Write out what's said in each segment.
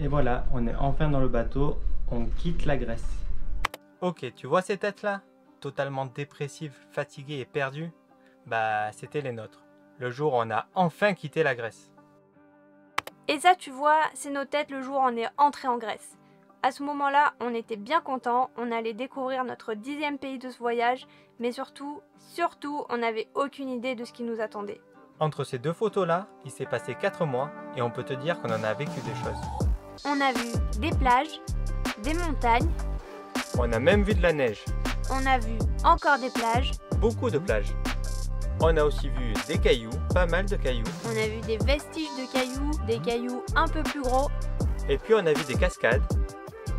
Et voilà, on est enfin dans le bateau, on quitte la Grèce. Ok, tu vois ces têtes là? Totalement dépressives, fatiguées et perdues? Bah, c'était les nôtres. Le jour où on a enfin quitté la Grèce. Et ça, tu vois, c'est nos têtes le jour où on est entré en Grèce. À ce moment-là, on était bien contents, on allait découvrir notre 10e pays de ce voyage, mais surtout, on n'avait aucune idée de ce qui nous attendait. Entre ces deux photos-là, il s'est passé 4 mois et on peut te dire qu'on en a vécu des choses. On a vu des plages, des montagnes, On a même vu de la neige, on a vu encore des plages, beaucoup de plages. On a aussi vu des cailloux, pas mal de cailloux. on a vu des vestiges de cailloux, des cailloux un peu plus gros. Et puis on a vu des cascades.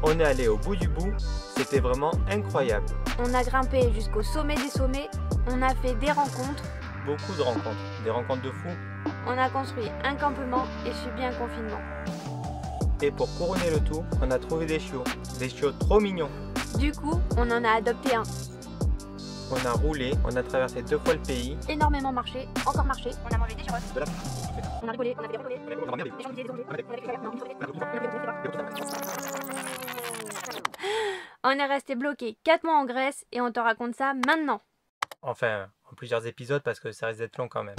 On est allé au bout du bout, c'était vraiment incroyable. On a grimpé jusqu'au sommet des sommets, on a fait des rencontres, Beaucoup de rencontres, des rencontres de fous. on a construit un campement et subi un confinement. Et pour couronner le tout, on a trouvé des chiots trop mignons. Du coup, on en a adopté un. On a roulé, on a traversé 2 fois le pays. Énormément marché, encore marché, on a mangé des gyros, De la... on a rigolé, on a fait des rigolés, des gens disaient des ongles, on a fait des On est resté bloqué 4 mois en Grèce et on te raconte ça maintenant. Enfin, en plusieurs épisodes parce que ça risque d'être long quand même.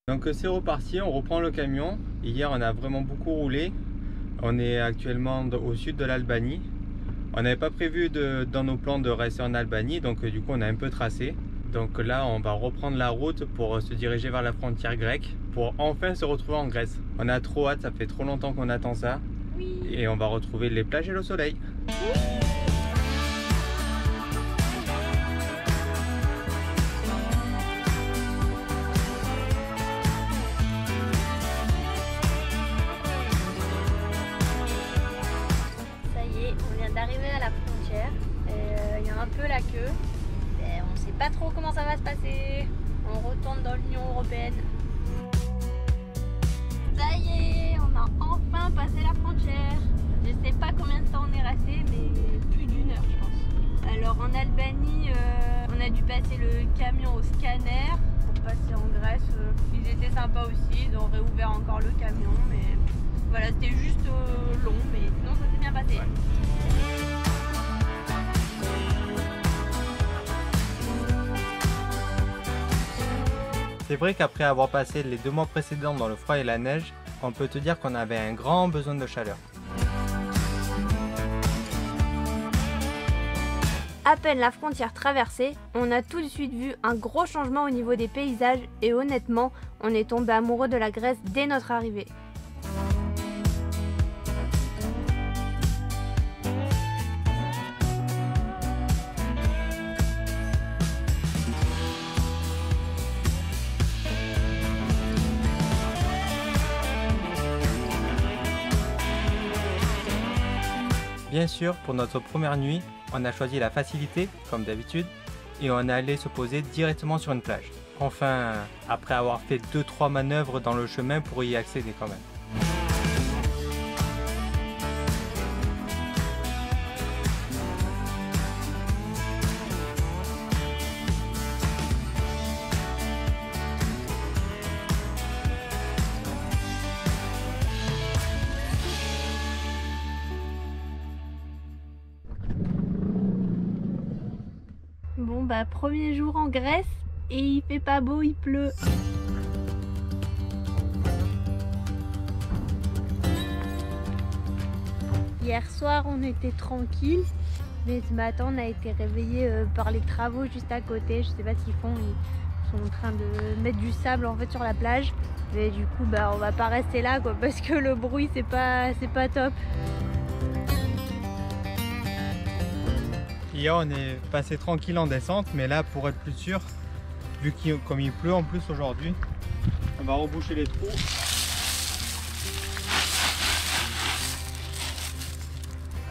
Donc c'est reparti, on reprend le camion. Hier on a vraiment beaucoup roulé. On est actuellement au sud de l'Albanie. On n'avait pas prévu dans nos plans de rester en Albanie, donc du coup on a un peu tracé. Donc là on va reprendre la route pour se diriger vers la frontière grecque pour enfin se retrouver en Grèce. On a trop hâte, ça fait trop longtemps qu'on attend ça. Oui. Et on va retrouver les plages et le soleil. Ça y est, on vient d'arriver à la frontière. Il y a un peu la queue. Et on sait pas trop comment ça va se passer. On retourne dans l'Union Européenne. Ça y est, on a enfin passé la frontière. Je sais pas combien de temps on est resté, mais plus d'1 heure je pense. Alors en Albanie, on a dû passer le camion au scanner pour passer en Grèce. Ils étaient sympas aussi, ils ont réouvert encore le camion, mais voilà, c'était juste long, mais sinon ça s'est bien passé. C'est vrai qu'après avoir passé les 2 mois précédents dans le froid et la neige, on peut te dire qu'on avait un grand besoin de chaleur. À peine la frontière traversée, on a tout de suite vu un gros changement au niveau des paysages et honnêtement, on est tombé amoureux de la Grèce dès notre arrivée. Bien sûr, pour notre première nuit, on a choisi la facilité, comme d'habitude, et on est allé se poser directement sur une plage. Enfin, après avoir fait 2-3 manœuvres dans le chemin pour y accéder quand même. Bon bah premier jour en Grèce et il fait pas beau, il pleut. Hier soir on était tranquille, mais ce matin on a été réveillé par les travaux juste à côté. Je sais pas ce qu'ils font, ils sont en train de mettre du sable en fait sur la plage. Mais du coup bah on va pas rester là quoi parce que le bruit c'est pas top. Hier on est passé tranquille en descente, mais là pour être plus sûr, vu comme il pleut en plus aujourd'hui, on va reboucher les trous.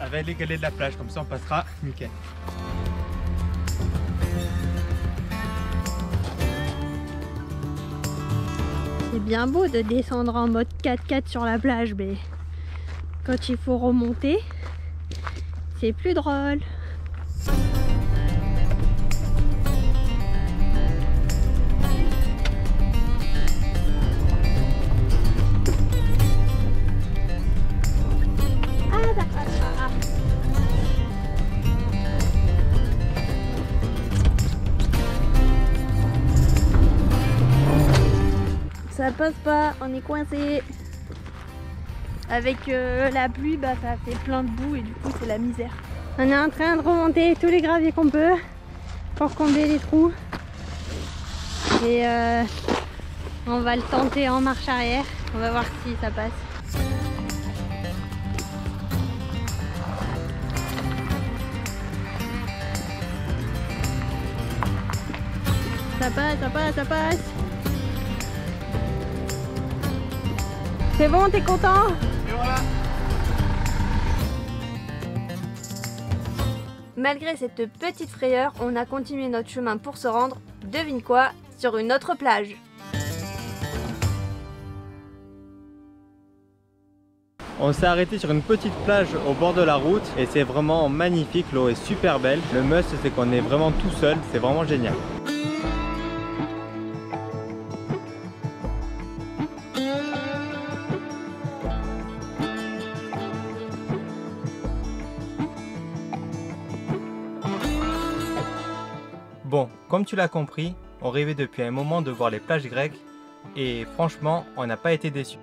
Avec les galets de la plage, comme ça on passera nickel. C'est bien beau de descendre en mode 4x4 sur la plage, mais quand il faut remonter, c'est plus drôle. passe pas, on est coincé. Avec la pluie, bah, ça fait plein de boue et du coup c'est la misère. On est en train de remonter tous les graviers qu'on peut pour combler les trous. Et on va le tenter en marche arrière. On va voir si ça passe. Ça passe, ça passe, ça passe. C'est bon, t'es content? Et voilà. Malgré cette petite frayeur, on a continué notre chemin pour se rendre, devine quoi, sur une autre plage. On s'est arrêté sur une petite plage au bord de la route et c'est vraiment magnifique, l'eau est super belle. Le must c'est qu'on est vraiment tout seul, c'est vraiment génial. Bon, comme tu l'as compris, on rêvait depuis un moment de voir les plages grecques et franchement, on n'a pas été déçus.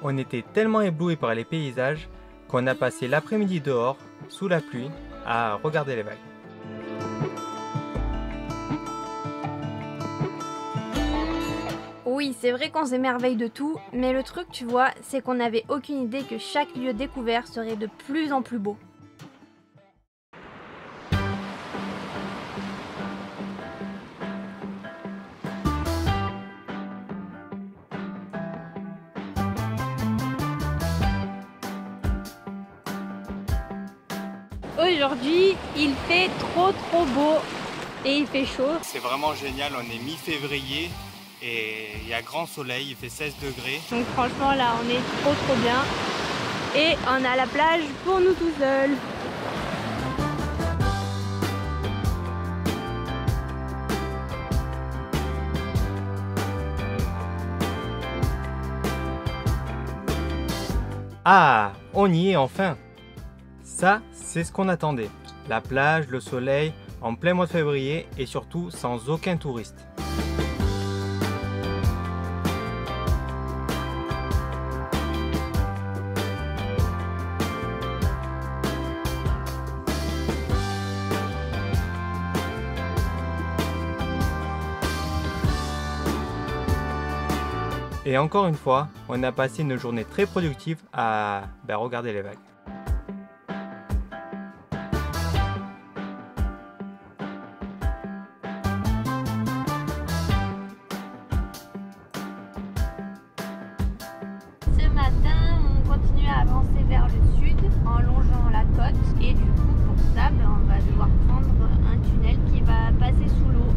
On était tellement éblouis par les paysages qu'on a passé l'après-midi dehors, sous la pluie, à regarder les vagues. Oui, c'est vrai qu'on s'émerveille de tout, mais le truc, tu vois, c'est qu'on n'avait aucune idée que chaque lieu découvert serait de plus en plus beau. Aujourd'hui, il fait trop beau et il fait chaud. C'est vraiment génial, on est mi-février et il y a grand soleil, il fait 16 degrés. Donc franchement là, on est trop bien. Et on a la plage pour nous tout seuls. Ah, on y est enfin! Ça, c'est ce qu'on attendait. La plage, le soleil, en plein mois de février et surtout sans aucun touriste. Et encore une fois, on a passé une journée très productive à regarder les vagues. Ce matin, on continue à avancer vers le sud en longeant la côte. Et du coup, pour ça, on va devoir prendre un tunnel qui va passer sous l'eau.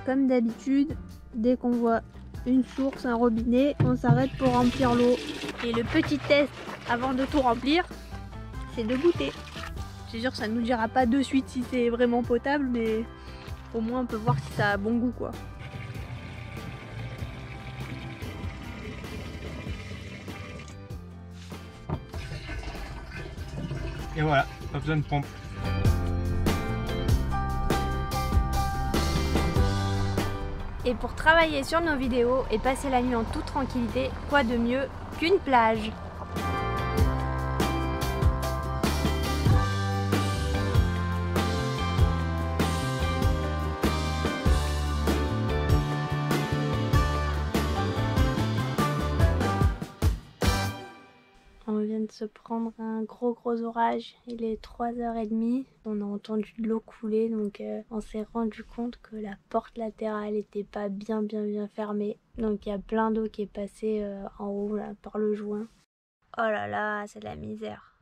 Comme d'habitude, dès qu'on voit une source, un robinet, on s'arrête pour remplir l'eau. Et le petit test avant de tout remplir, c'est de goûter. C'est sûr que ça ne nous dira pas de suite si c'est vraiment potable, mais au moins on peut voir si ça a bon goût quoi. Et voilà, pas besoin de pompe. Et pour travailler sur nos vidéos et passer la nuit en toute tranquillité, quoi de mieux qu'une plage? On vient de se prendre un gros orage, il est 3h30, on a entendu de l'eau couler donc on s'est rendu compte que la porte latérale n'était pas bien fermée. Donc il y a plein d'eau qui est passée en haut là, par le joint. Oh là là, c'est de la misère.